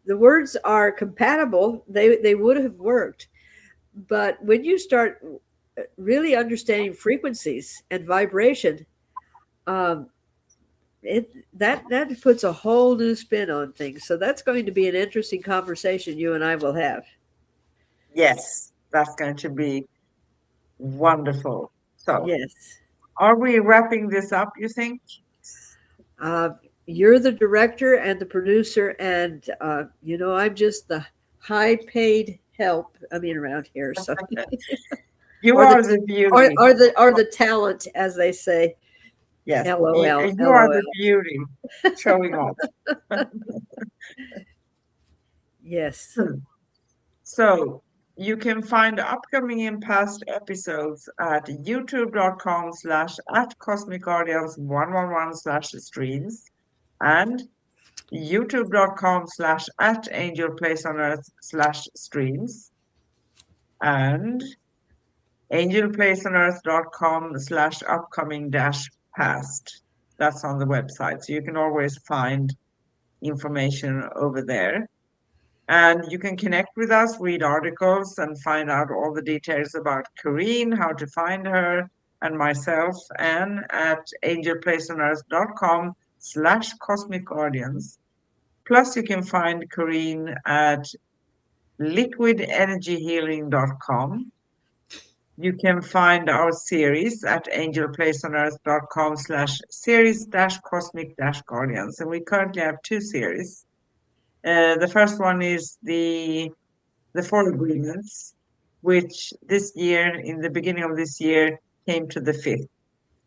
S2: the words are compatible. They would have worked. But when you start really understanding frequencies and vibration, um, that puts a whole new spin on things. So that's going to be an interesting conversation you and I will have.
S1: Yes, that's going to be wonderful. So,
S2: Yes.
S1: are we wrapping this up, you think?
S2: Uh, you're the director and the producer, and I'm just the high paid help. I mean, around here, so
S1: You
S2: or the
S1: are the
S2: or
S1: beauty.
S2: or the or the talent, as they say.
S1: Yes,
S2: LOL,
S1: you are the
S2: LOL.
S1: beauty showing off.
S2: Yes,
S1: Hmm. So you can find upcoming and past episodes at youtube.com/ at Cosmic Guardians 111 slash streams and youtube.com/ at Angel Place on Earth slash streams and angelplaceonearth.com / upcoming dash past. That's on the website. So you can always find information over there. And you can connect with us, read articles, and find out all the details about Corrine, how to find her, and myself, Anne, at angelplaceonearth.com / cosmic guardians. Plus, you can find Corrine at liquidenergyhealing.com. You can find our series at angelplaceonearth.com / series cosmic guardians. And we currently have two series. The first one is the four agreements, which this year, in the beginning of this year, came to the fifth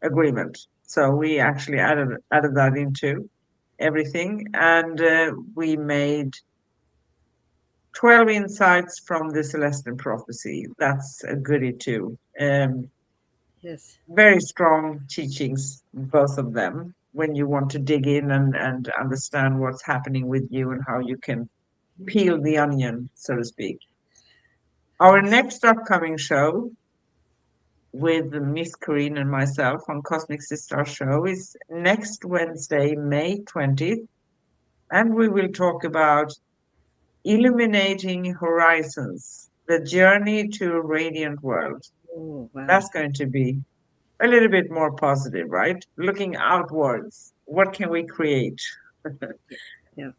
S1: agreement. So we actually added that into everything, and we made 12 insights from the Celestial prophecy. That's a goodie too.
S2: yes,
S1: Very strong teachings, both of them, when you want to dig in and understand what's happening with you and how you can peel the onion, so to speak. Our
S2: yes,
S1: next upcoming show with Miss Corrine and myself on Cosmic Sis-Stars Show is next Wednesday, May 20th, and we will talk about illuminating horizons, the journey to a radiant world.
S2: oh wow.
S1: That's going to be a little bit more positive, right? Looking outwards, what can we create?
S2: Yeah, yeah.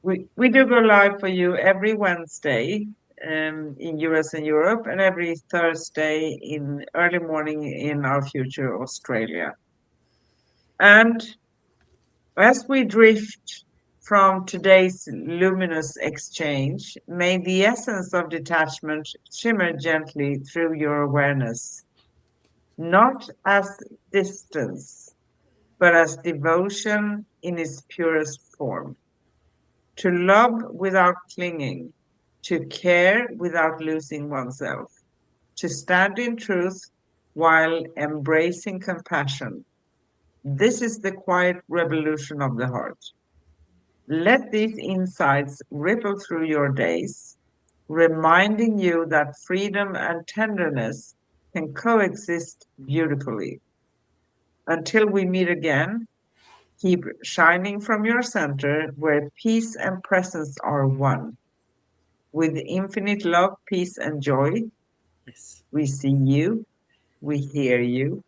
S1: We do go live for you every Wednesday. in US and Europe, and every Thursday in early morning in our future Australia. And as we drift from today's luminous exchange, may the essence of detachment shimmer gently through your awareness, not as distance, but as devotion in its purest form. To love without clinging, to care without losing oneself, to stand in truth while embracing compassion. This is the quiet revolution of the heart. Let these insights ripple through your days, reminding you that freedom and tenderness can coexist beautifully. Until we meet again, keep shining from your center where peace and presence are one. With infinite love, peace, and joy,
S2: Yes.
S1: we see you, we hear you,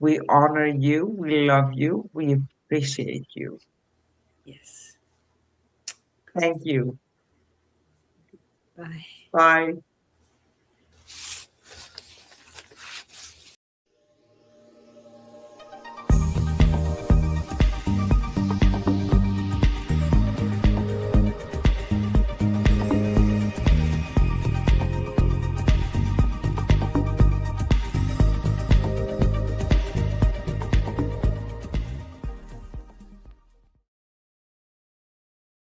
S1: we honor you, we love you, we appreciate you.
S2: Yes.
S1: Thank you.
S2: Bye.
S1: Bye.